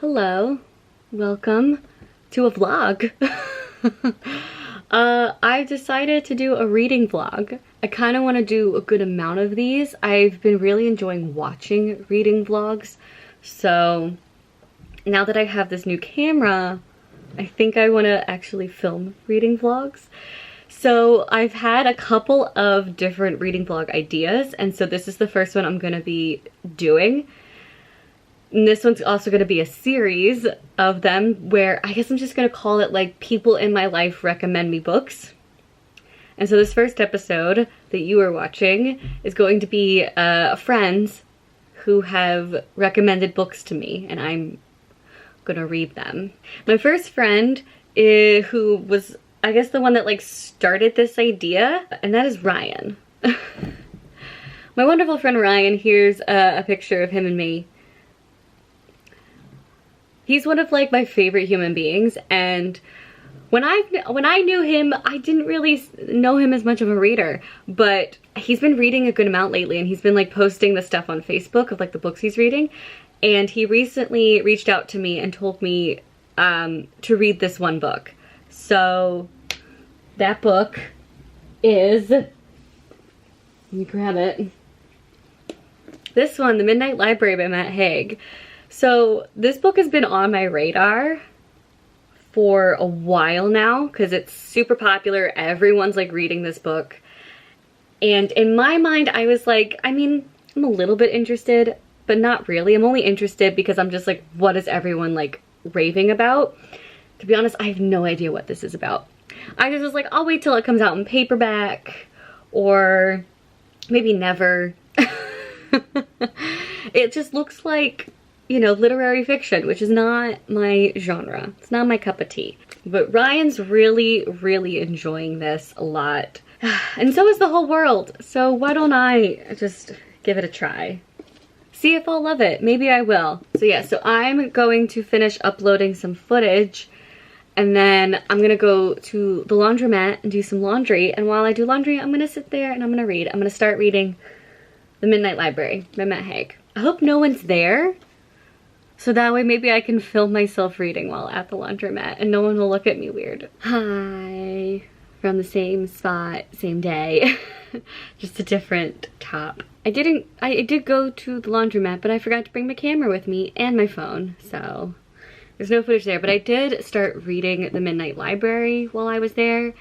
Hello, welcome to a vlog. I decided to do a reading vlog. I kind of want to do a good amount of these. I've been really enjoying watching reading vlogs, so now that I have this new camera, I think I want to actually film reading vlogs. So I've had a couple of different reading vlog ideas, and so this is the first one I'm going to be doing. And this one's also going to be a series of them where I guess I'm just going to call it like people in my life recommend me books. And so this first episode that you are watching is going to be friends who have recommended books to me, and I'm going to read them. My first friend who was, I guess, the one that like started this idea, and that is Ryan. My wonderful friend Ryan. Here's a picture of him and me. He's one of like my favorite human beings, and when I knew him, I didn't really know him as much of a reader, but he's been reading a good amount lately, and he's been like posting the stuff on Facebook of like the books he's reading, and he recently reached out to me and told me to read this one book. So that book is, let me grab it, this one, The Midnight Library by Matt Haig. So this book has been on my radar for a while now because it's super popular. Everyone's like reading this book. And in my mind, I was like, I mean, I'm a little bit interested, but not really. I'm only interested because I'm just like, what is everyone like raving about? To be honest, I have no idea what this is about. I just was like, I'll wait till it comes out in paperback, or maybe never. It just looks like, you know, literary fiction, which is not my genre. It's not my cup of tea. But Ryan's really, really enjoying this a lot. And so is the whole world. So why don't I just give it a try? See if I'll love it. Maybe I will. So yeah, so I'm going to finish uploading some footage, and then I'm gonna go to the laundromat and do some laundry. And while I do laundry, I'm gonna sit there and I'm gonna read. I'm gonna start reading The Midnight Library by Matt Haig. I hope no one's there, so that way maybe I can film myself reading while at the laundromat and no one will look at me weird. Hi, from the same spot, same day, just a different top. I did go to the laundromat, but I forgot to bring my camera with me and my phone, so there's no footage there. But I did start reading The Midnight Library while I was there,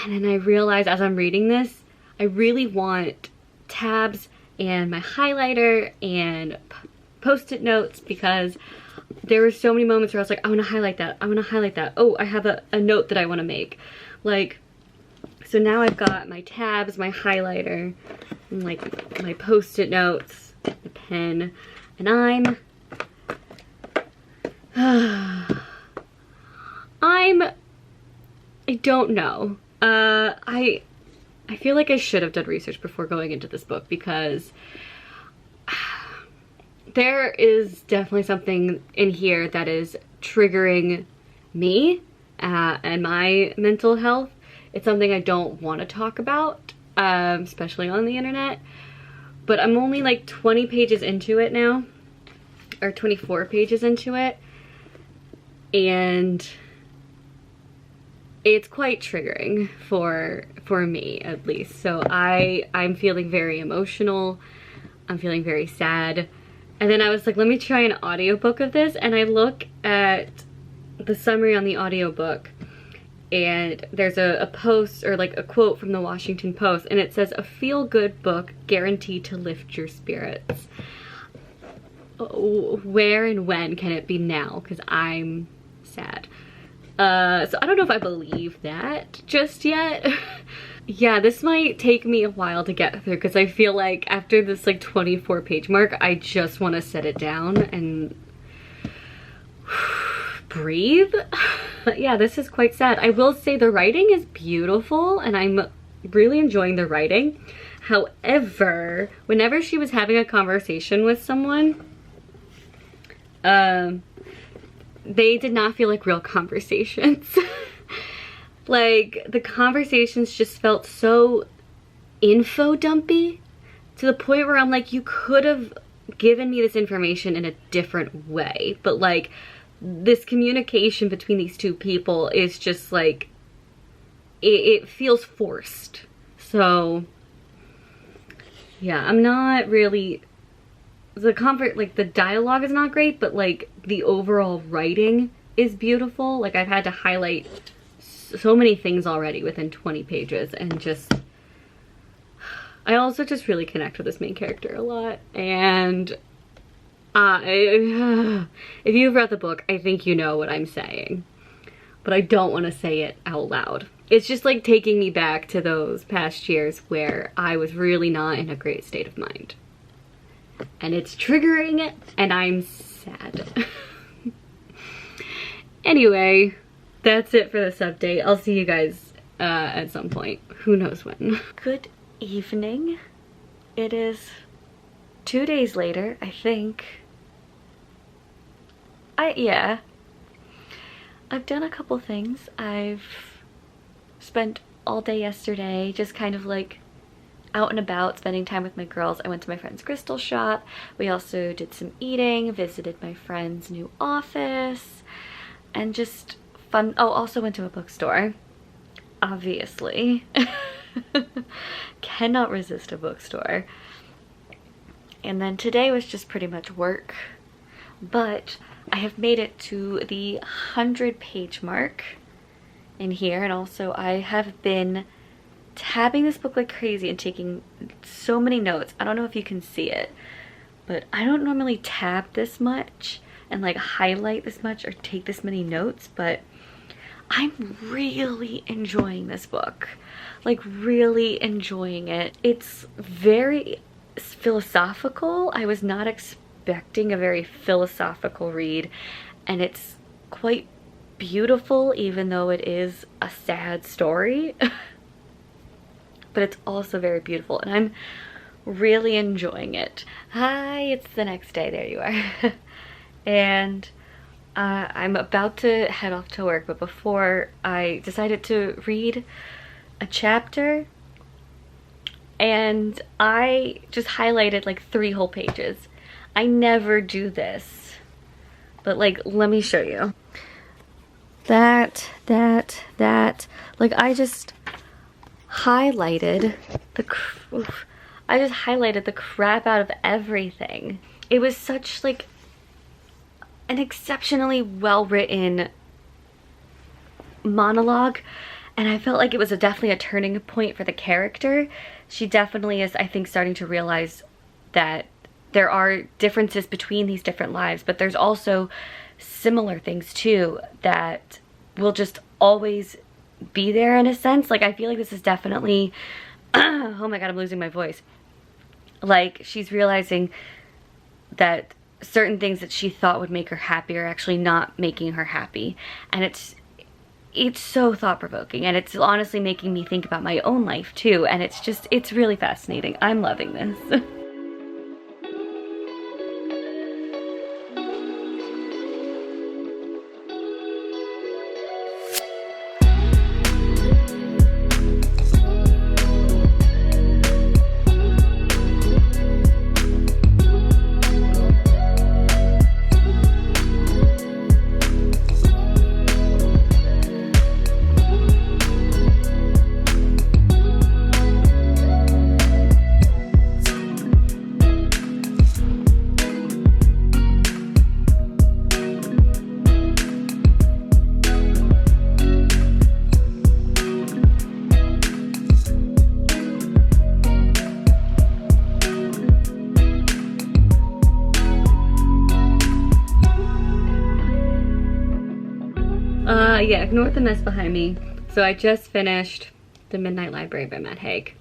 and then I realized as I'm reading this, I really want tabs and my highlighter and post-it notes, because there were so many moments where I was like, I want to highlight that, I want to highlight that. Oh, I have a note that I want to make. Like, so now I've got my tabs, my highlighter, and like my post-it notes, the pen, and I don't know. I feel like I should have done research before going into this book, because there is definitely something in here that is triggering me and my mental health. It's something I don't want to talk about, especially on the internet. But I'm only like 20 pages into it now, or 24 pages into it, and it's quite triggering for me, at least. So I'm feeling very emotional. I'm feeling very sad. And then I was like, let me try an audiobook of this, and I look at the summary on the audiobook, and there's a post, or like a quote from the Washington Post, and it says, a feel-good book guaranteed to lift your spirits. Where and when can it be now? Because I'm sad. So I don't know if I believe that just yet. Yeah, this might take me a while to get through, because I feel like after this like 24 page mark, I just want to set it down and breathe. But yeah, this is quite sad. I will say the writing is beautiful, and I'm really enjoying the writing. However, whenever she was having a conversation with someone, they did not feel like real conversations. Like, the conversations just felt so info dumpy, to the point where I'm like, you could have given me this information in a different way, but like this communication between these two people is just like, it feels forced. So yeah, I'm not really, the comfort, like the dialogue is not great, but like the overall writing is beautiful. Like I've had to highlight so many things already within 20 pages, and just, I also just really connect with this main character a lot. And if you've read the book, I think you know what I'm saying, but I don't want to say it out loud. It's just like taking me back to those past years where I was really not in a great state of mind. And it's triggering, and I'm sad. Anyway, that's it for this update. I'll see you guys at some point. Who knows when. Good evening. It is 2 days later, I think. Yeah. I've done a couple things. I've spent all day yesterday just kind of like out and about, spending time with my girls. I went to my friend's crystal shop. We also did some eating, visited my friend's new office, and just fun. Oh, also went to a bookstore, obviously. Cannot resist a bookstore. And then today was just pretty much work, but I have made it to the 100-page mark in here, and also I have been tabbing this book like crazy and taking so many notes. I don't know if you can see it, but I don't normally tab this much and like highlight this much or take this many notes, but I'm really enjoying this book. Like really enjoying it. It's very philosophical. I was not expecting a very philosophical read, and it's quite beautiful even though it is a sad story. But it's also very beautiful, and I'm really enjoying it. Hi, it's the next day. There you are. And I'm about to head off to work, but before, I decided to read a chapter, and I just highlighted like 3 whole pages. I never do this, but like, let me show you. That, like I just highlighted the crap out of everything. It was such like an exceptionally well written monologue, and I felt like it was definitely a turning point for the character. She definitely is, I think, starting to realize that there are differences between these different lives, but there's also similar things too that will just always be there in a sense. Like I feel like this is definitely oh my god, I'm losing my voice. Like she's realizing that certain things that she thought would make her happy are actually not making her happy, and it's so thought-provoking, and it's honestly making me think about my own life too, and it's really fascinating. I'm loving this. Yeah, ignore the mess behind me. So I just finished The Midnight Library by Matt Haig.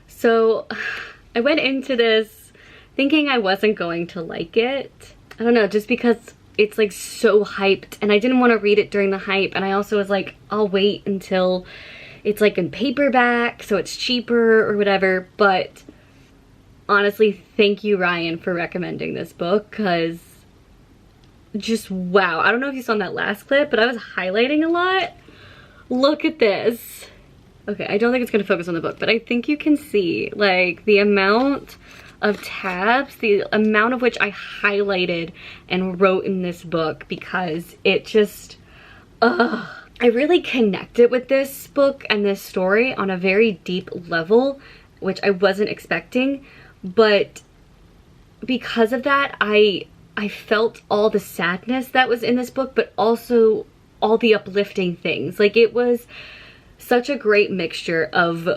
So I went into this thinking I wasn't going to like it. I don't know, just because it's like so hyped, and I didn't want to read it during the hype, and I also was like, I'll wait until it's like in paperback so it's cheaper or whatever. But honestly, thank you, Ryan, for recommending this book, because just wow. I don't know if you saw in that last clip, but I was highlighting a lot. Look at this. Okay, I don't think it's gonna focus on the book, but I think you can see like the amount of tabs, the amount of which I highlighted and wrote in this book, because it just, I really connected with this book and this story on a very deep level, which I wasn't expecting. But because of that, I felt all the sadness that was in this book, but also all the uplifting things. Like, it was such a great mixture of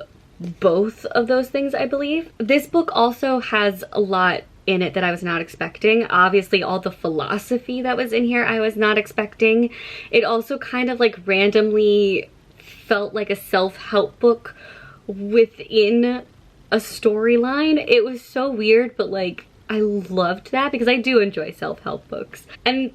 both of those things, I believe. This book also has a lot in it that I was not expecting. Obviously, all the philosophy that was in here I was not expecting. It also kind of like randomly felt like a self-help book within a storyline. It was so weird, but like, I loved that because I do enjoy self-help books. And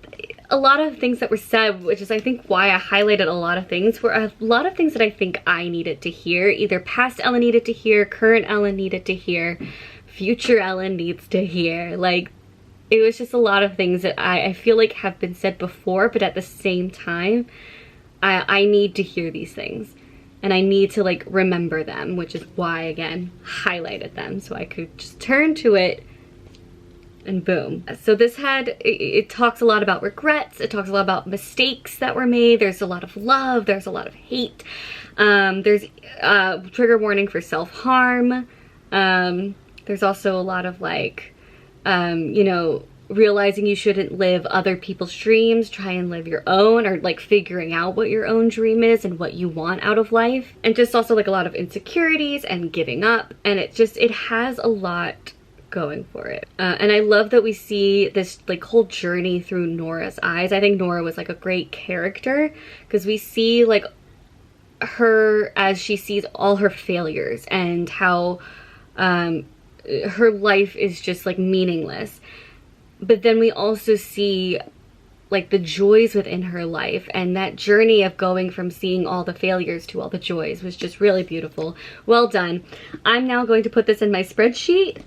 a lot of things that were said, which is I think why I highlighted a lot of things, were a lot of things that I think I needed to hear. Either past Ellen needed to hear, current Ellen needed to hear, future Ellen needs to hear. Like, it was just a lot of things that I feel like have been said before, but at the same time, I need to hear these things. And I need to like remember them, which is why, again, highlighted them so I could just turn to it and boom. So this it talks a lot about regrets. It talks a lot about mistakes that were made. There's a lot of love. There's a lot of hate. There's trigger warning for self-harm. There's also a lot of like, you know, realizing you shouldn't live other people's dreams, try and live your own, or like figuring out what your own dream is and what you want out of life. And just also like a lot of insecurities and giving up. And it has a lot going for it. And I love that we see this like whole journey through Nora's eyes. I think Nora was like a great character because we see like her as she sees all her failures and how her life is just like meaningless. But then we also see like the joys within her life, and that journey of going from seeing all the failures to all the joys was just really beautiful. Well done. I'm now going to put this in my spreadsheet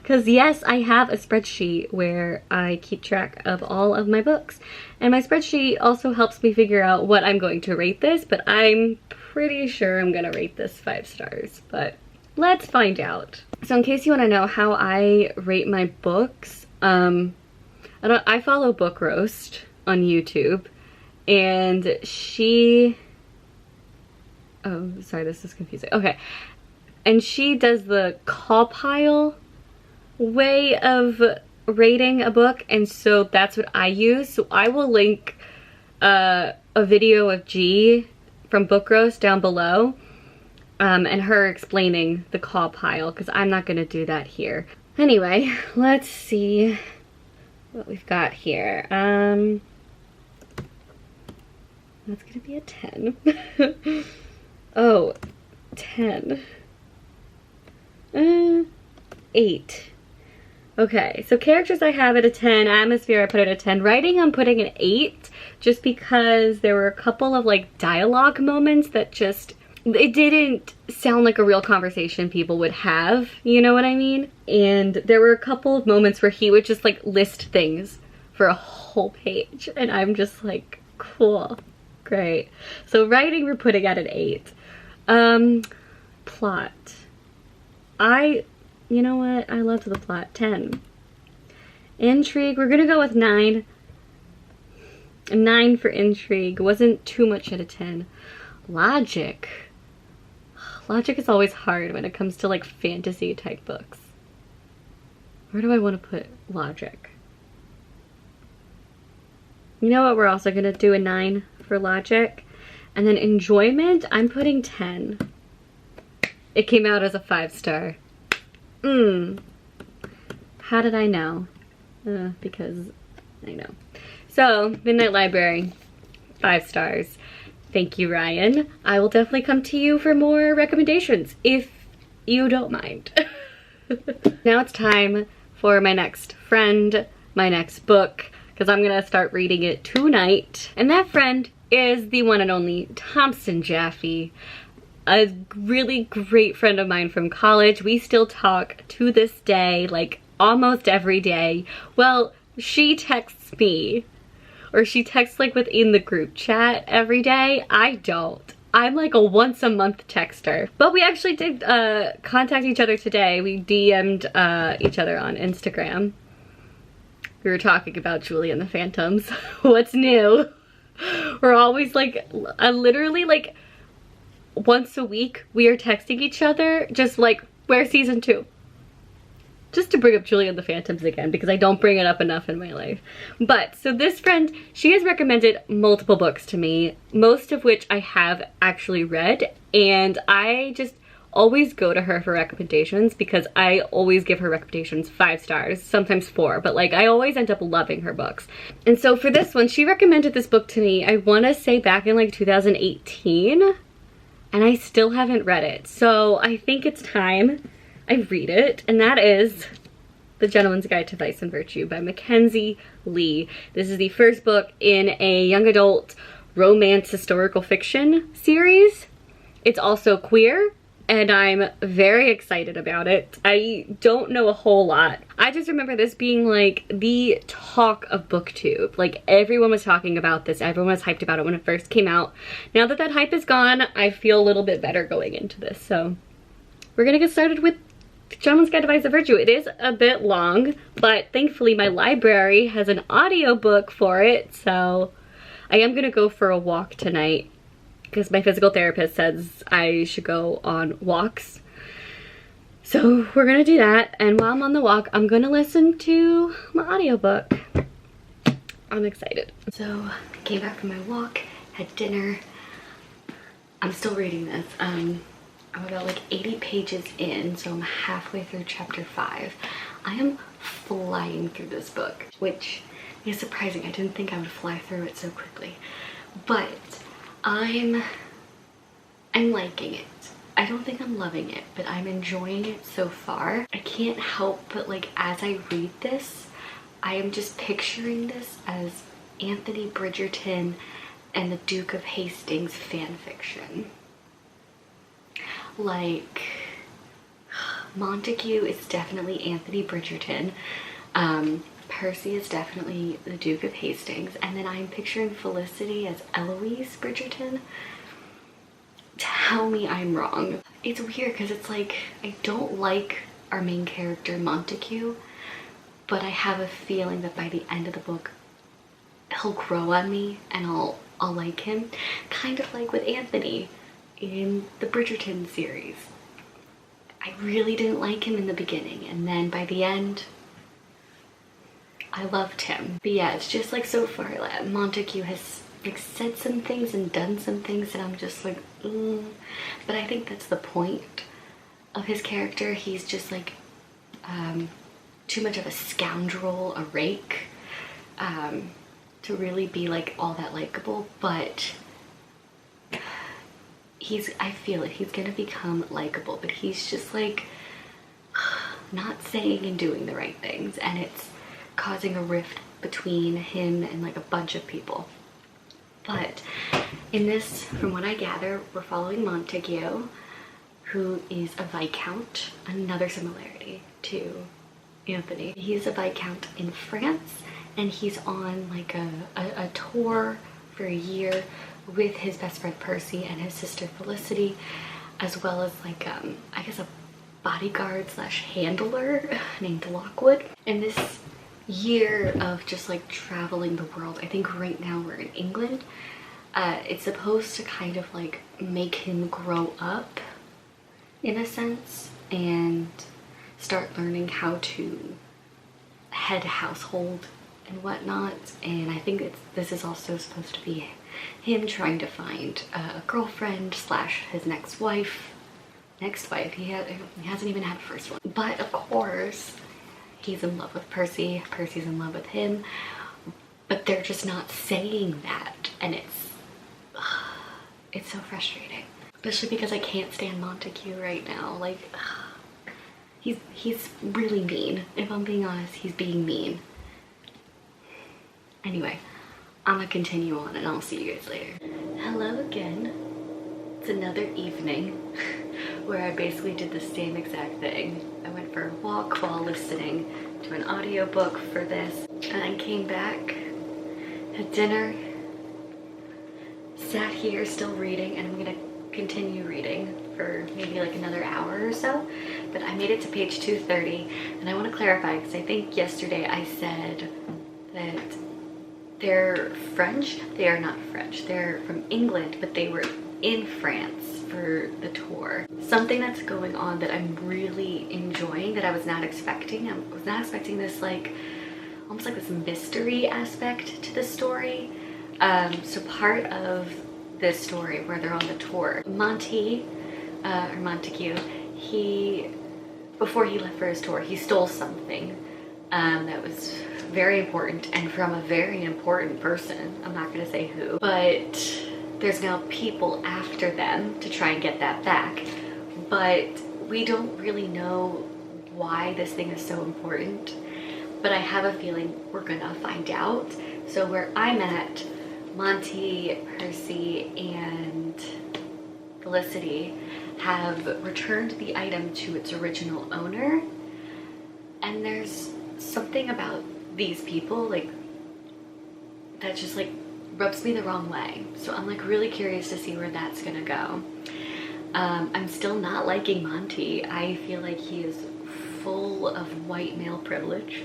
because yes, I have a spreadsheet where I keep track of all of my books, and my spreadsheet also helps me figure out what I'm going to rate this, but I'm pretty sure I'm gonna rate this 5 stars, but let's find out. So in case you want to know how I rate my books, I follow BookRoast on YouTube, and she, oh, sorry, this is confusing. Okay. And she does the CAWPILE way of rating a book, and so that's what I use. So I will link a video of G from BookRoast down below, and her explaining the CAWPILE, because I'm not going to do that here. Anyway, let's see what we've got here. That's gonna be a 10. Oh, 10. 8. Okay, so characters I have at a 10, atmosphere I put at a 10, writing I'm putting an 8, just because there were a couple of like dialogue moments that just, it didn't sound like a real conversation people would have, you know what I mean? And there were a couple of moments where he would just like list things for a whole page, and I'm just like, cool, great. So writing we're putting at an 8. Plot. You know what? I loved the plot. 10. Intrigue, we're gonna go with 9. A 9 for intrigue. Wasn't too much at a 10. Logic. Logic is always hard when it comes to like fantasy type books. Where do I want to put logic? You know what? We're also gonna do a 9 for logic. And then enjoyment, I'm putting 10. It came out as a 5 star. How did I know? Because I know. So, Midnight Library, 5 stars. Thank you, Ryan. I will definitely come to you for more recommendations, if you don't mind. Now it's time for my next friend, my next book, because I'm gonna start reading it tonight. And that friend is the one and only Thompson Jaffe. A really great friend of mine from college. We still talk to this day, like almost every day. Well, she texts me, or she texts like within the group chat every day. I don't. I'm like a once a month texter. But we actually did contact each other today. We DM'd each other on Instagram. We were talking about Julie and the Phantoms. What's new? We're always like, literally like once a week we are texting each other just like, where's season 2? Just to bring up Julie and the Phantoms again, because I don't bring it up enough in my life. But, so this friend, she has recommended multiple books to me, most of which I have actually read, and I just always go to her for recommendations because I always give her recommendations 5 stars, sometimes 4, but like I always end up loving her books. And so for this one, she recommended this book to me, I want to say back in like 2018, and I still haven't read it. So I think it's time I read it, and that is The Gentleman's Guide to Vice and Virtue by Mackenzie Lee. This is the first book in a young adult romance historical fiction series. It's also queer, and I'm very excited about it. I don't know a whole lot. I just remember this being like the talk of BookTube. Like everyone was talking about this, everyone was hyped about it when it first came out. Now that that hype is gone, I feel a little bit better going into this. So we're gonna get started with Gentleman's Guide to Vice and Virtue. It is a bit long, but thankfully my library has an audiobook for it, so I am gonna go for a walk tonight because my physical therapist says I should go on walks. So we're gonna do that, and while I'm on the walk, I'm gonna listen to my audiobook. I'm excited. So I came back from my walk, had dinner. I'm still reading this. I'm about like 80 pages in, so I'm halfway through chapter 5. I am flying through this book, which is surprising. I didn't think I would fly through it so quickly, but I'm liking it. I don't think I'm loving it, but I'm enjoying it so far. I can't help but like as I read this, I am just picturing this as Anthony Bridgerton and the Duke of Hastings fan fiction. Like, Montague is definitely Anthony Bridgerton. Percy is definitely the Duke of Hastings. And then I'm picturing Felicity as Eloise Bridgerton. Tell me I'm wrong. It's weird because it's like, I don't like our main character Montague, but I have a feeling that by the end of the book, he'll grow on me and I'll like him. Kind of like with Anthony in the Bridgerton series. I really didn't like him in the beginning, and then by the end I loved him. But yeah, it's just like so far like, Montague has like said some things and done some things and I'm just like but I think that's the point of his character. He's just like too much of a scoundrel, a rake, to really be like all that likable, but I feel it, he's gonna become likable, but he's just like not saying and doing the right things, and it's causing a rift between him and like a bunch of people. But in this, from what I gather, we're following Montague, who is a Viscount, another similarity to Anthony. He's a Viscount in France, and he's on like a tour for a year with his best friend Percy and his sister Felicity, as well as like I guess a bodyguard slash handler named Lockwood. And this year of just like traveling the world, I think right now we're in England, it's supposed to kind of like make him grow up in a sense and start learning how to head a household and whatnot. And I think this is also supposed to be him trying to find a girlfriend slash his next wife. He hasn't even had a first one. But of course, he's in love with Percy. Percy's in love with him. But they're just not saying that. And it's so frustrating. Especially because I can't stand Montague right now. Like, he's really mean. If I'm being honest, he's being mean. Anyway, I'm gonna continue on and I'll see you guys later. Hello again. It's another evening where I basically did the same exact thing. I went for a walk while listening to an audiobook for this, and I came back, had dinner, sat here still reading, and I'm gonna continue reading for maybe like another hour or so, but I made it to page 230, and I want to clarify because I think yesterday I said that they're French. They are not French. They're from England, but they were in France for the tour. Something that's going on that I'm really enjoying that I was not expecting. I was not expecting this, like, almost like this mystery aspect to the story. So part of this story where they're on the tour, Montague, before he left for his tour, he stole something that was very important and from a very important person. I'm not gonna say who, but there's now people after them to try and get that back. But we don't really know why this thing is so important, but I have a feeling we're gonna find out. So where I'm at, Monty, Percy, and Felicity have returned the item to its original owner, and there's something about these people, like, that just like rubs me the wrong way. So I'm like really curious to see where that's gonna go. I'm still not liking Monty. I feel like he is full of white male privilege.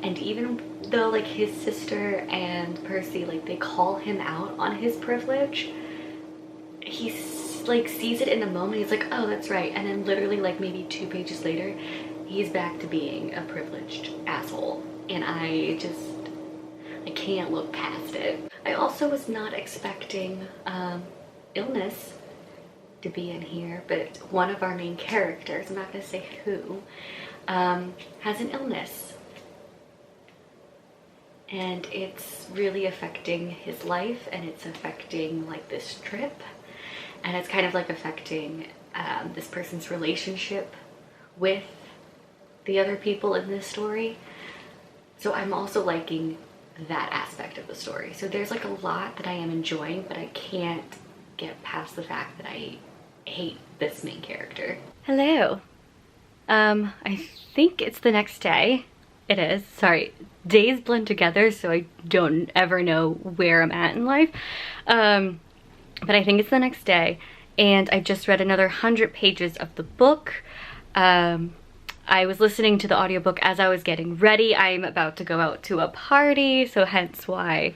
And even though like his sister and Percy, like, they call him out on his privilege, he's like sees it in the moment. He's like, oh, that's right. And then literally like maybe 2 pages later, he's back to being a privileged asshole. And I can't look past it. I also was not expecting illness to be in here, but one of our main characters, I'm not gonna say who, has an illness. And it's really affecting his life, and it's affecting like this trip, and it's kind of like affecting this person's relationship with the other people in this story. So I'm also liking that aspect of the story. So there's like a lot that I am enjoying, but I can't get past the fact that I hate this main character. Hello. I think it's the next day. It is. Sorry. Days blend together, so I don't ever know where I'm at in life. But I think it's the next day, and I just read another 100 pages of the book. I was listening to the audiobook as I was getting ready. I'm about to go out to a party, so hence why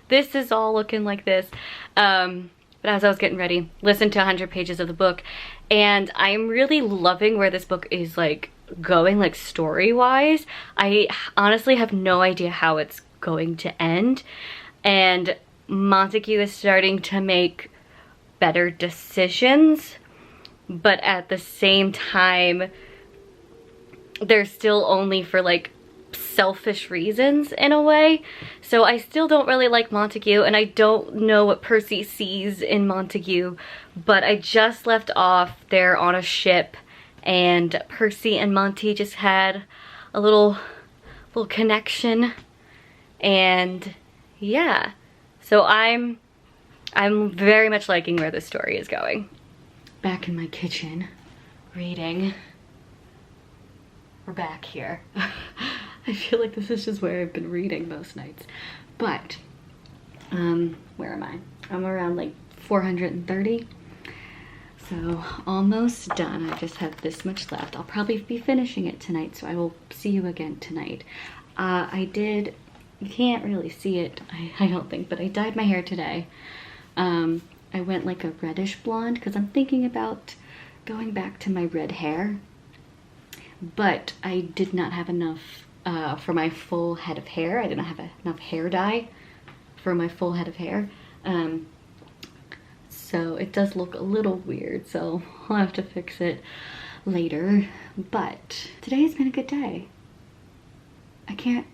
this is all looking like this. But as I was getting ready, listened to 100 pages of the book, and I'm really loving where this book is like going, like story-wise. I honestly have no idea how it's going to end, and Montague is starting to make better decisions, but at the same time, they're still only for like selfish reasons in a way. So I still don't really like Montague, and I don't know what Percy sees in Montague, but I just left off there on a ship, and Percy and Monty just had a little connection, and yeah. So I'm very much liking where the story is going. Back in my kitchen, reading. We're back here. I feel like this is just where I've been reading most nights. But, where am I? I'm around like 430. So, almost done. I just have this much left. I'll probably be finishing it tonight, so I will see you again tonight. You can't really see it, I don't think, but I dyed my hair today. I went like a reddish blonde because I'm thinking about going back to my red hair. But I did not have enough for my full head of hair. I did not have enough hair dye for my full head of hair. So it does look a little weird, so I'll have to fix it later. But today has been a good day.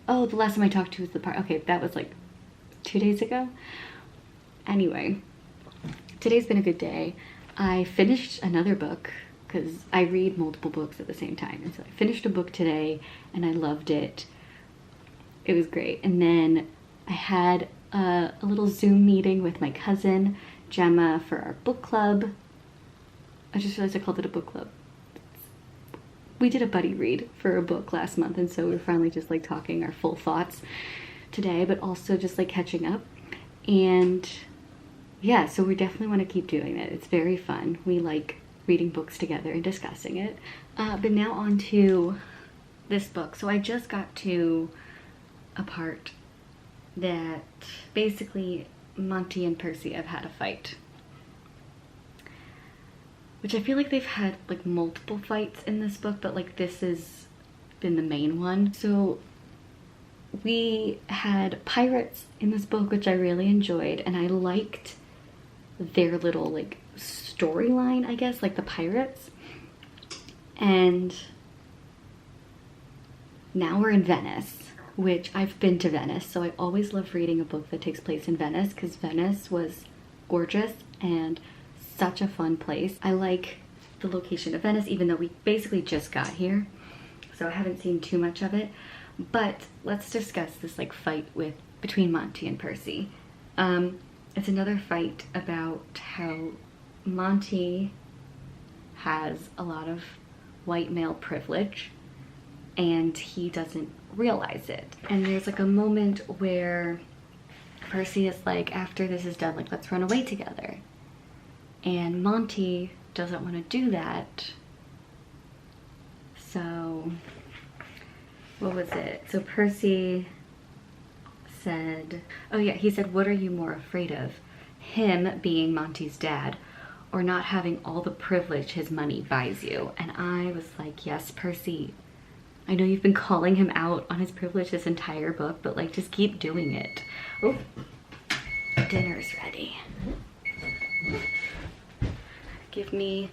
Oh, the last time I talked to you was the part. Okay, that was like 2 days ago. Anyway, today's been a good day. I finished another book, because I read multiple books at the same time. And so I finished a book today, and I loved it. It was great. And then I had a little Zoom meeting with my cousin, Gemma, for our book club. I just realized I called it a book club. We did a buddy read for a book last month, and so we were finally just like talking our full thoughts today, but also just like catching up. And yeah, so we definitely want to keep doing it. It's very fun. We like reading books together and discussing it. But now on to this book. So I just got to a part that basically Monty and Percy have had a fight. Which I feel like they've had like multiple fights in this book, but like this has been the main one. So we had pirates in this book, which I really enjoyed, and I liked their little like storyline, I guess, like the pirates. And now we're in Venice, which I've been to Venice, so I always love reading a book that takes place in Venice because Venice was gorgeous and such a fun place. I like the location of Venice, even though we basically just got here, so I haven't seen too much of it. But let's discuss this like fight between Monty and Percy. It's another fight about how Monty has a lot of white male privilege and he doesn't realize it. And there's like a moment where Percy is like, after this is done, like, let's run away together. And Monty doesn't want to do that. So, what was it? So Percy said, oh yeah, he said, what are you more afraid of? Him being Monty's dad, or not having all the privilege his money buys you? And I was like, yes, Percy, I know you've been calling him out on his privilege this entire book, but like, just keep doing it. Oh, dinner's ready. Give me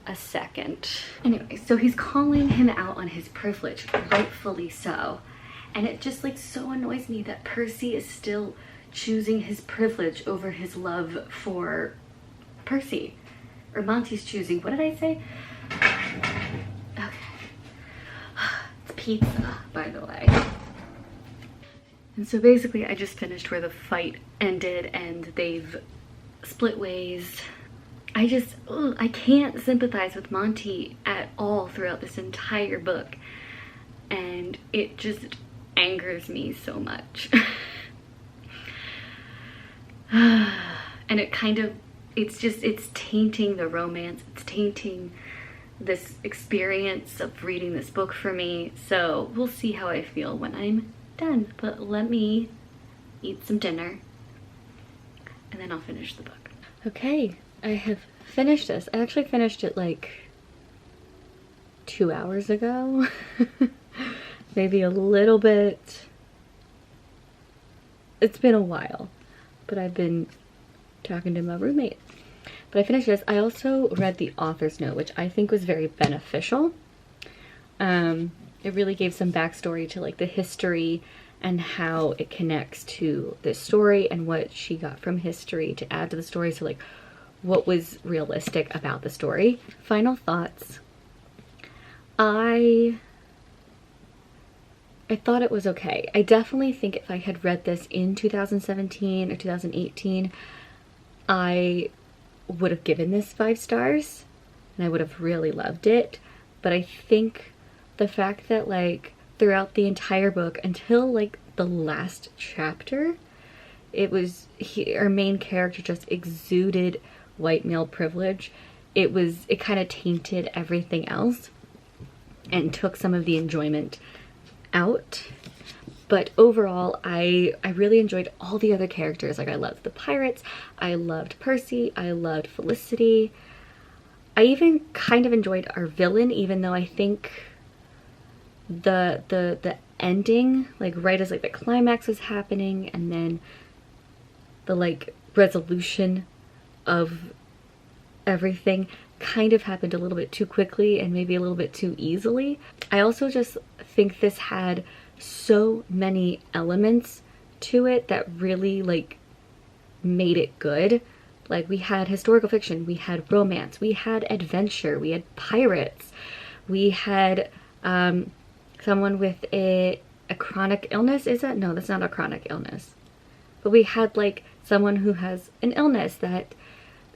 a second. Anyway, so he's calling him out on his privilege, rightfully so. And it just like so annoys me that Percy is still choosing his privilege over his love for Percy. Or Monty's choosing, what did I say? Okay. It's pizza, by the way. And so basically I just finished where the fight ended and they've split ways. I can't sympathize with Monty at all throughout this entire book. And it just angers me so much. And it kind of, it's tainting the romance. It's tainting this experience of reading this book for me. So we'll see how I feel when I'm done. But let me eat some dinner and then I'll finish the book. Okay, I have finished this. I actually finished it like 2 hours ago. Maybe a little bit. It's been a while, but I've been talking to my roommate. But I finished this. I also read the author's note, which I think was very beneficial. It really gave some backstory to like the history and how it connects to this story and what she got from history to add to the story. So like what was realistic about the story. Final thoughts. I thought it was okay. I definitely think if I had read this in 2017 or 2018, I would have given this 5 stars and I would have really loved it. But I think the fact that like throughout the entire book until like the last chapter, it was our main character just exuded white male privilege. It kind of tainted everything else and took some of the enjoyment out. But overall, I really enjoyed all the other characters. Like I loved the pirates, I loved Percy, I loved Felicity. I even kind of enjoyed our villain, even though I think the ending, like right as like the climax was happening and then the like resolution of everything kind of happened a little bit too quickly and maybe a little bit too easily. I also just think this had so many elements to it that really like made it good. Like we had historical fiction, we had romance, we had adventure, we had pirates, we had someone with a chronic illness. Is that? No, that's not a chronic illness. But we had like someone who has an illness that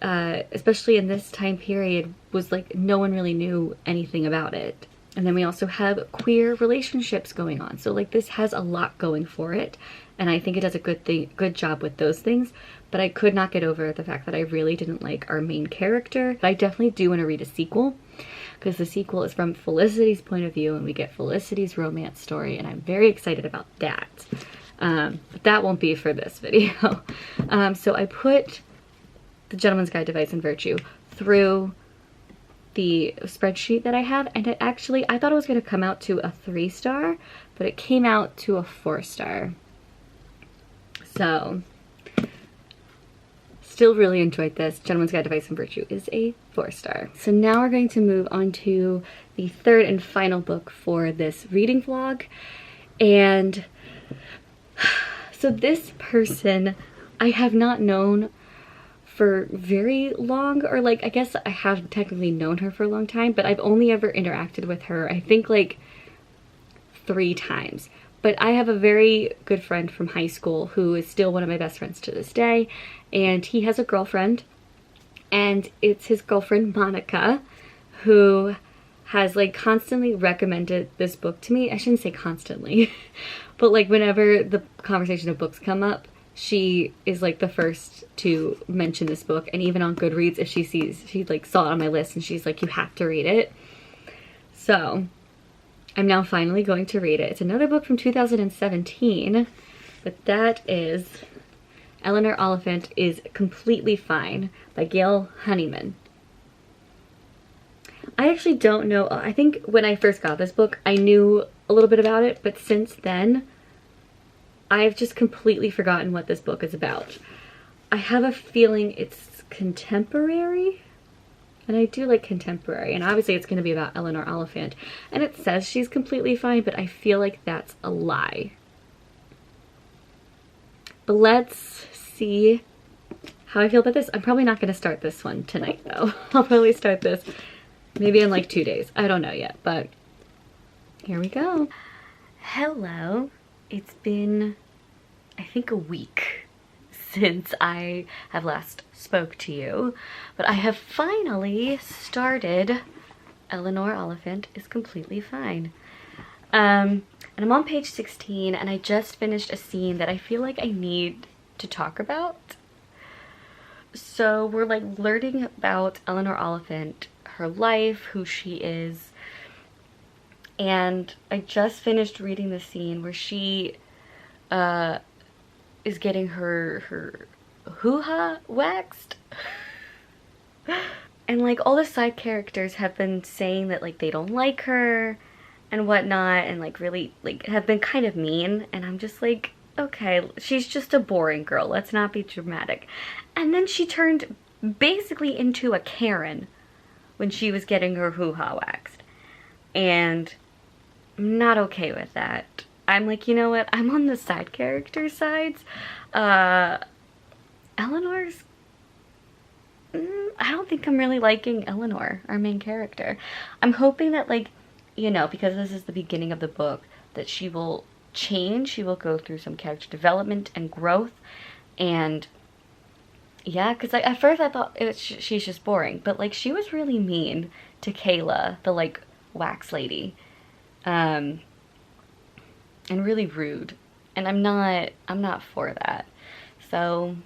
especially in this time period was like no one really knew anything about it. And then we also have queer relationships going on. So like this has a lot going for it. And I think it does a good job with those things. But I could not get over the fact that I really didn't like our main character. But I definitely do want to read a sequel, because the sequel is from Felicity's point of view and we get Felicity's romance story, and I'm very excited about that. But that won't be for this video. So I put The Gentleman's Guide to Vice and Virtue through the spreadsheet that I have, and it actually, I thought it was going to come out to a 3-star, but it came out to a 4-star. So still really enjoyed this. Gentleman's Guide to Vice and Virtue is a 4-star. So now we're going to move on to the third and final book for this reading vlog. And so this person I have not known for very long, or like, I guess I have technically known her for a long time, but I've only ever interacted with her, I think like 3 times. But I have a very good friend from high school who is still one of my best friends to this day, and he has a girlfriend, and it's his girlfriend Monica, who has like constantly recommended this book to me. I shouldn't say constantly, but like whenever the conversation of books come up, she is like the first to mention this book. And even on Goodreads, if she like saw it on my list and she's like, you have to read it. So I'm now finally going to read it. It's another book from 2017, but that is Eleanor Oliphant is Completely Fine by Gail Honeyman. I actually don't know, I think when I first got this book, I knew a little bit about it, but since then, I've just completely forgotten what this book is about. I have a feeling it's contemporary, and I do like contemporary, and obviously it's going to be about Eleanor Oliphant, and it says she's completely fine, but I feel like that's a lie. But let's see how I feel about this. I'm probably not going to start this one tonight, though. I'll probably start this maybe in like 2 days. I don't know yet, but here we go. Hello. It's been, I think, a week since I have last spoke to you, but I have finally started Eleanor Oliphant is Completely Fine. And I'm on page 16, and I just finished a scene that I feel like I need to talk about. So we're like learning about Eleanor Oliphant, her life, who she is, and I just finished reading the scene where she is getting her hoo-ha waxed. And like all the side characters have been saying that like they don't like her and whatnot, and like really like have been kind of mean, and I'm just like, okay, she's just a boring girl, let's not be dramatic. And then she turned basically into a Karen when she was getting her hoo-ha waxed, and I'm not okay with that. I'm like, you know what, I'm on the side character sides. Eleanor's, I don't think I'm really liking Eleanor, our main character. I'm hoping that, like, you know, because this is the beginning of the book, that she will change, she will go through some character development and growth, and yeah, because like at first I thought she's just boring, but like she was really mean to Kayla, the like wax lady, and really rude, and I'm not for that. So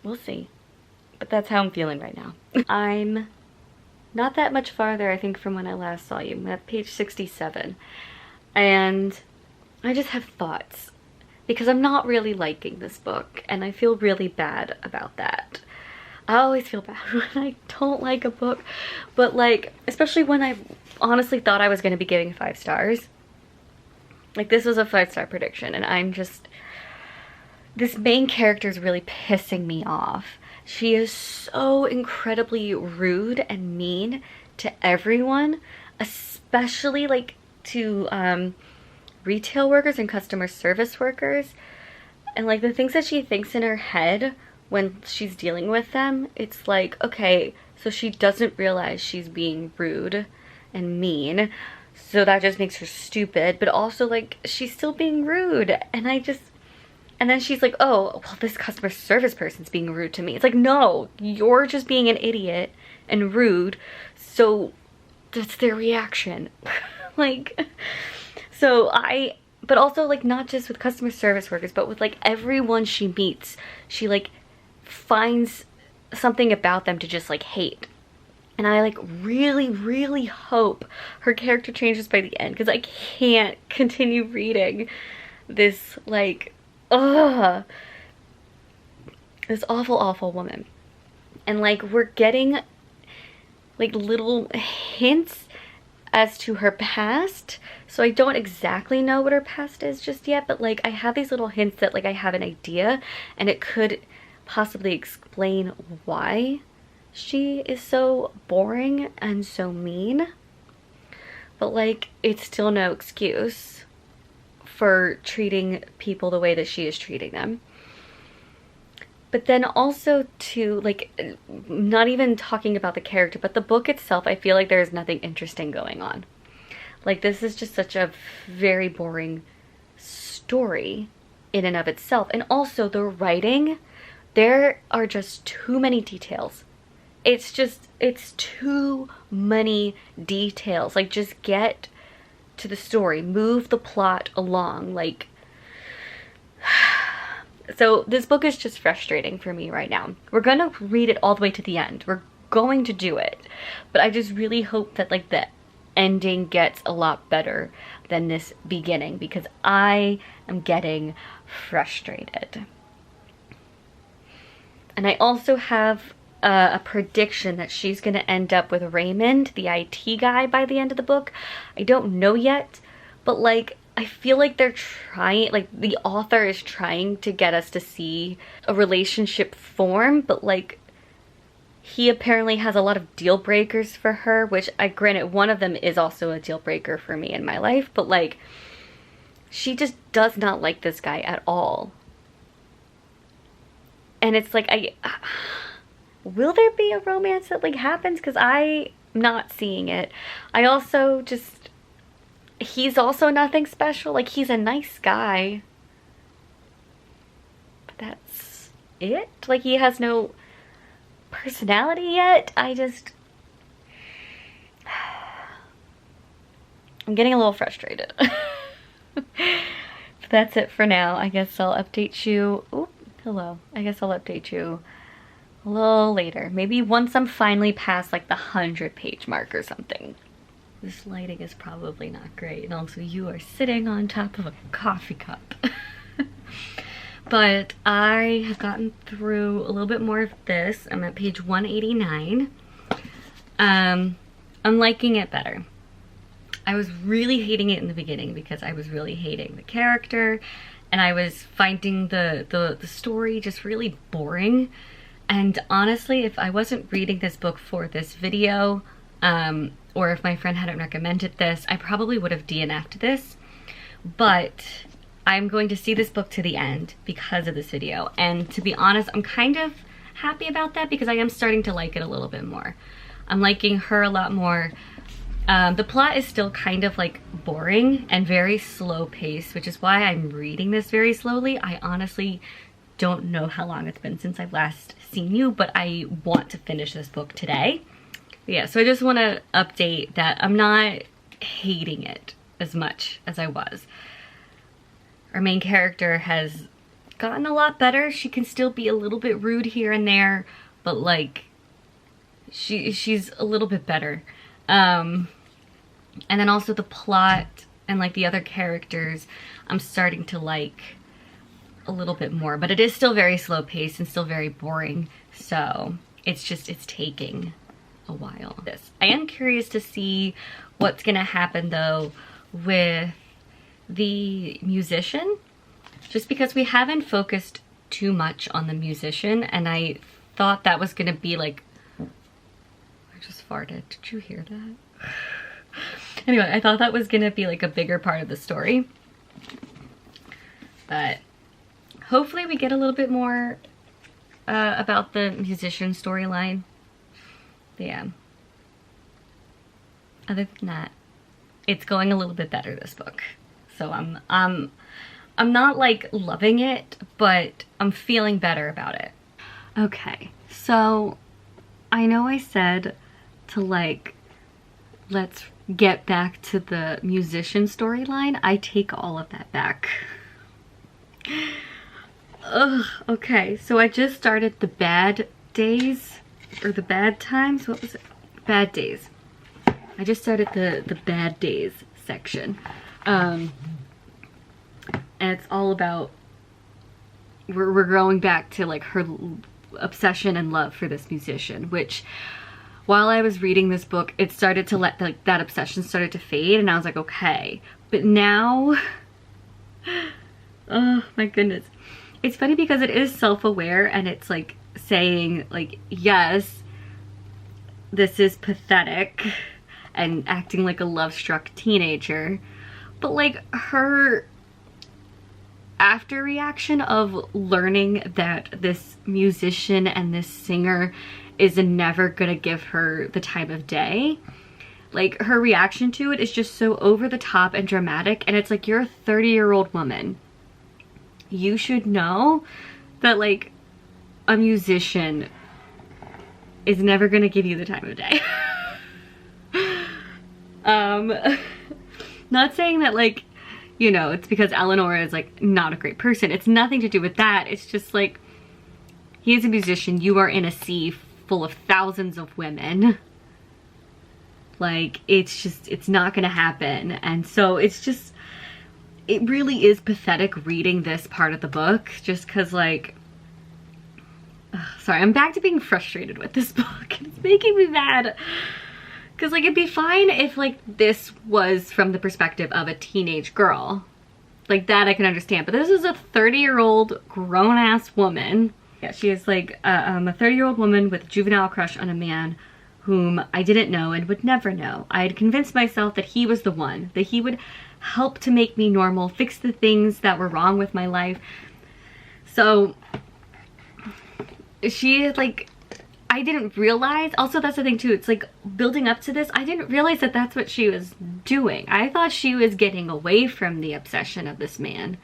we'll see, but that's how I'm feeling right now. I'm not that much farther, I think, from when I last saw you. I'm at page 67, and I just have thoughts because I'm not really liking this book, and I feel really bad about that. I always feel bad when I don't like a book, but like, especially when I honestly thought I was going to be giving 5 stars. Like, this was a 5-star prediction, and I'm just, this main character is really pissing me off. She is so incredibly rude and mean to everyone, especially like to retail workers and customer service workers. And like the things that she thinks in her head when she's dealing with them, it's like, okay, so she doesn't realize she's being rude and mean, so that just makes her stupid, but also like she's still being rude, and then she's like, oh, well, this customer service person's being rude to me. It's like, no, you're just being an idiot and rude, so that's their reaction. Like, so but also like not just with customer service workers, but with like everyone she meets, she like finds something about them to just like hate. And I like really, really hope her character changes by the end, because I can't continue reading this like, ugh, this awful, awful woman. And like we're getting like little hints as to her past, so I don't exactly know what her past is just yet, but like I have these little hints that like I have an idea, and it could possibly explain why she is so boring and so mean. But like it's still no excuse for treating people the way that she is treating them. But then also to like, not even talking about the character, but the book itself, I feel like there's nothing interesting going on. Like this is just such a very boring story in and of itself. And also the writing, there are just too many details. It's too many details. Like just get to the story, move the plot along. Like, so this book is just frustrating for me right now. We're gonna read it all the way to the end. We're going to do it. But I just really hope that like the ending gets a lot better than this beginning, because I am getting frustrated. And I also have a prediction that she's gonna end up with Raymond, the IT guy, by the end of the book. I don't know yet, but like I feel like they're trying, like the author is trying to get us to see a relationship form, but like he apparently has a lot of deal breakers for her, which granted one of them is also a deal breaker for me in my life, but like she just does not like this guy at all. And it's like, will there be a romance that like happens? Because I'm not seeing it. I also just, he's also nothing special. Like he's a nice guy, but that's it. Like he has no personality yet. I'm getting a little frustrated. That's it for now. I guess I'll update you. Ooh, hello. I guess I'll update you a little later. Maybe once I'm finally past like the 100-page mark or something. This lighting is probably not great, and also you are sitting on top of a coffee cup. But I have gotten through a little bit more of this. I'm at page 189. I'm liking it better. I was really hating it in the beginning because I was really hating the character, and I was finding the story just really boring. And honestly, if I wasn't reading this book for this video, or if my friend hadn't recommended this, I probably would have DNF'd this. But I'm going to see this book to the end because of this video. And to be honest, I'm kind of happy about that because I am starting to like it a little bit more. I'm liking her a lot more. The plot is still kind of like boring and very slow paced, which is why I'm reading this very slowly. I honestly don't know how long it's been since I've last seen you, but I want to finish this book today. But yeah, so I just want to update that I'm not hating it as much as I was. Our main character has gotten a lot better. She can still be a little bit rude here and there, but like she's a little bit better. And then also the plot and like the other characters I'm starting to like a little bit more, but it is still very slow paced and still very boring, so it's taking a while. I am curious to see what's gonna happen though with the musician, just because we haven't focused too much on the musician, and I thought that was gonna be like, I just farted, did you hear that? Anyway, I thought that was gonna be like a bigger part of the story, but hopefully we get a little bit more about the musician storyline. Yeah. Other than that, it's going a little bit better, this book. So I'm not like loving it, but I'm feeling better about it. Okay, so I know I said to like let's get back to the musician storyline. I take all of that back. Ugh, okay, so I just started the Bad Days, or the Bad Times, what was it? Bad Days. I just started the Bad Days section. And it's all about, we're going back to like her obsession and love for this musician, which while I was reading this book, it started to like that obsession started to fade, and I was like, okay. But now, oh my goodness. It's funny because it is self-aware, and it's like saying like, yes, this is pathetic and acting like a love-struck teenager. But like her after reaction of learning that this musician and this singer is never gonna give her the time of day, like her reaction to it is just so over the top and dramatic. And it's like, you're a 30-year-old woman. You should know that like a musician is never gonna give you the time of day. Not saying that like, you know, it's because Eleanor is like not a great person. It's nothing to do with that. It's just like, he is a musician. You are in a sea full of thousands of women. Like, it's just, it's not gonna happen. And so it's just, it really is pathetic reading this part of the book, just because like, sorry, I'm back to being frustrated with this book. It's making me mad. Because like, it'd be fine if like this was from the perspective of a teenage girl. Like that I can understand. But this is a 30-year-old grown-ass woman. Yeah, she is like a 30-year-old woman with a juvenile crush on a man whom I didn't know and would never know. I had convinced myself that he was the one, that he would help to make me normal, fix the things that were wrong with my life. So she like, I didn't realize, also that's the thing too, it's like building up to this, I didn't realize that that's what she was doing. I thought she was getting away from the obsession of this man,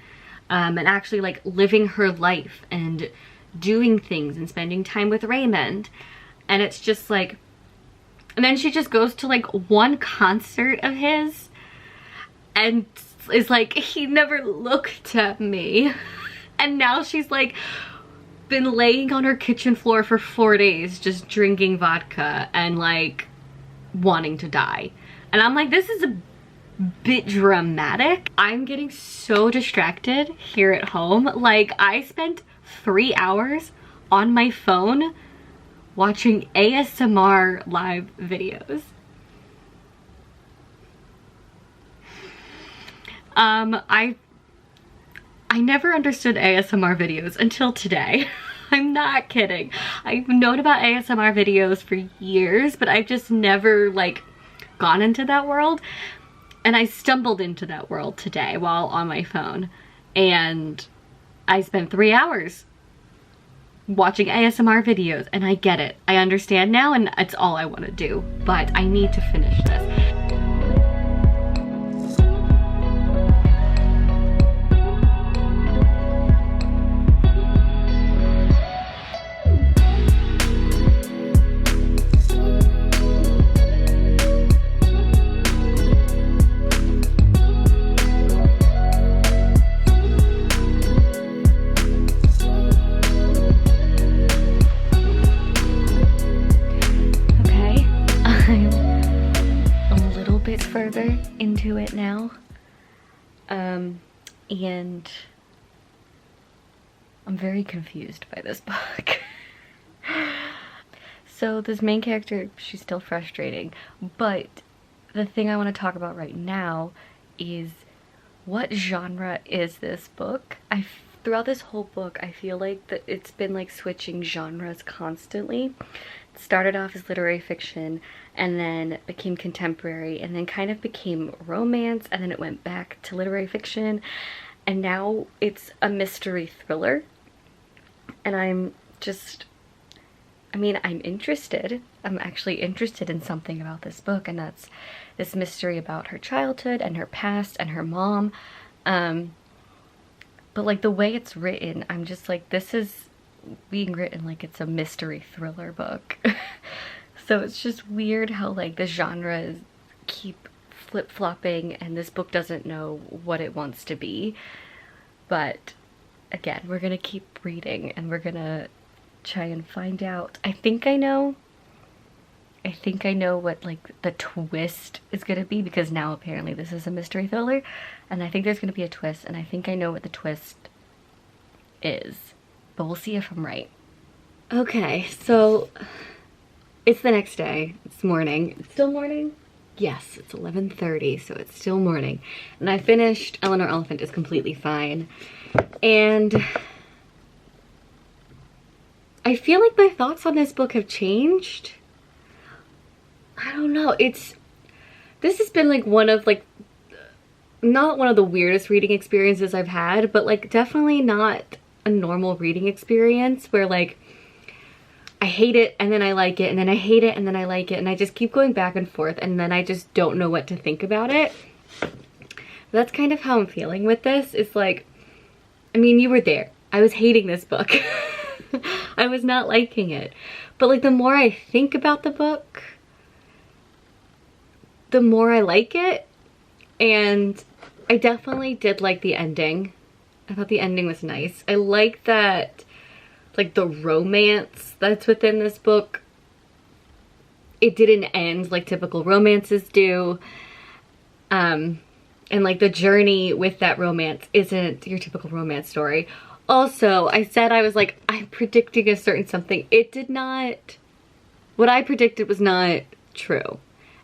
and actually like living her life and doing things and spending time with Raymond. And it's just like, and then she just goes to like one concert of his and is like, he never looked at me. And now she's like been laying on her kitchen floor for 4 days just drinking vodka and like wanting to die. And I'm like, this is a bit dramatic. I'm getting so distracted here at home. Like, I spent 3 hours on my phone watching ASMR live videos. I never understood ASMR videos until today. I'm not kidding. I've known about ASMR videos for years, but I've just never like gone into that world. And I stumbled into that world today while on my phone. And I spent 3 hours watching ASMR videos, and I get it. I understand now, and it's all I want to do. But I need to finish this. Further into it now, and I'm very confused by this book. So this main character, she's still frustrating, but the thing I want to talk about right now is, what genre is this book? Throughout this whole book, I feel like that it's been like switching genres constantly. It started off as literary fiction, and then became contemporary, and then kind of became romance, and then it went back to literary fiction, and now it's a mystery thriller. And I'm interested. I'm actually interested in something about this book, and that's this mystery about her childhood and her past and her mom. But like the way it's written, I'm just like, this is being written like it's a mystery thriller book. So it's just weird how like the genre is keep flip-flopping and this book doesn't know what it wants to be. But again, we're gonna keep reading and we're gonna try and find out. I think I know what like the twist is gonna be, because now apparently this is a mystery thriller and I think there's gonna be a twist, and I think I know what the twist is, but we'll see if I'm right. Okay, so it's the next day. It's morning. It's still morning? Yes, it's 11:30, so it's still morning. And I finished Eleanor Oliphant is Completely Fine. And I feel like my thoughts on this book have changed. I don't know. This has been like one of like, not one of the weirdest reading experiences I've had, but like definitely not a normal reading experience where like I hate it and then I like it and then I hate it and then I like it and I just keep going back and forth and then I just don't know what to think about it. That's kind of how I'm feeling with this. It's like, I mean, you were there. I was hating this book. I was not liking it. But like the more I think about the book, the more I like it. And I definitely did like the ending. I thought the ending was nice. I like that, like the romance that's within this book, it didn't end like typical romances do. And like the journey with that romance isn't your typical romance story. Also, I said I was like, I'm predicting a certain something. It did not, what I predicted was not true.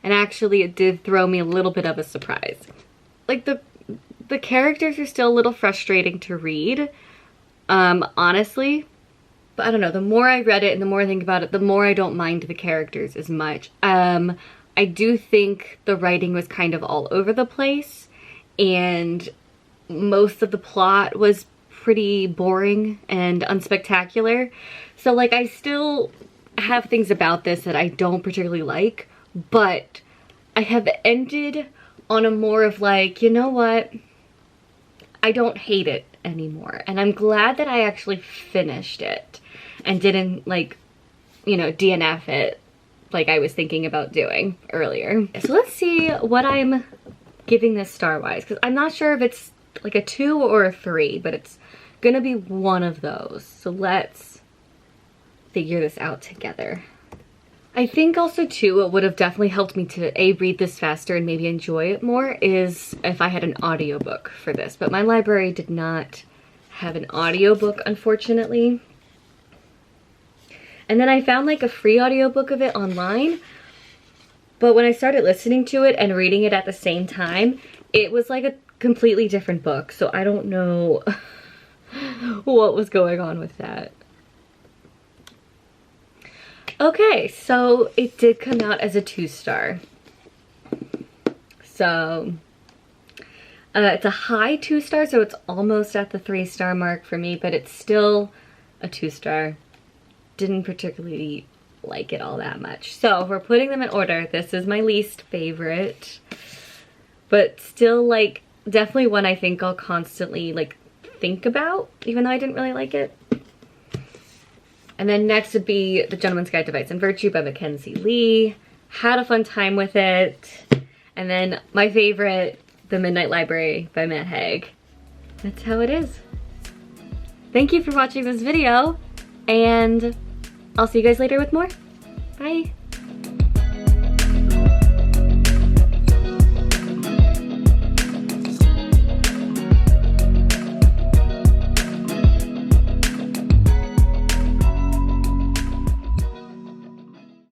And actually it did throw me a little bit of a surprise. Like the characters are still a little frustrating to read, honestly. But I don't know, the more I read it and the more I think about it, the more I don't mind the characters as much. I do think the writing was kind of all over the place and most of the plot was pretty boring and unspectacular. So like I still have things about this that I don't particularly like, but I have ended on a more of like, you know what? I don't hate it anymore. And I'm glad that I actually finished it and didn't like, you know, DNF it like I was thinking about doing earlier. So let's see what I'm giving this star-wise, because I'm not sure if it's like a 2 or a 3, but it's gonna be one of those. So let's figure this out together. I think also too, what would have definitely helped me to read this faster and maybe enjoy it more is if I had an audiobook for this, but my library did not have an audiobook, unfortunately. And then I found like a free audiobook of it online, but when I started listening to it and reading it at the same time, it was like a completely different book. So I don't know what was going on with that. Okay, so it did come out as a 2-star. So it's a high 2-star, so it's almost at the 3-star mark for me, but it's still a 2-star. Didn't particularly like it all that much. So if we're putting them in order, this is my least favorite, but still like definitely one I think I'll constantly like think about, even though I didn't really like it. And then next would be The Gentleman's Guide to Vice and Virtue by Mackenzie Lee. Had a fun time with it. And then my favorite, The Midnight Library by Matt Haig. That's how it is. Thank you for watching this video, and I'll see you guys later with more. Bye.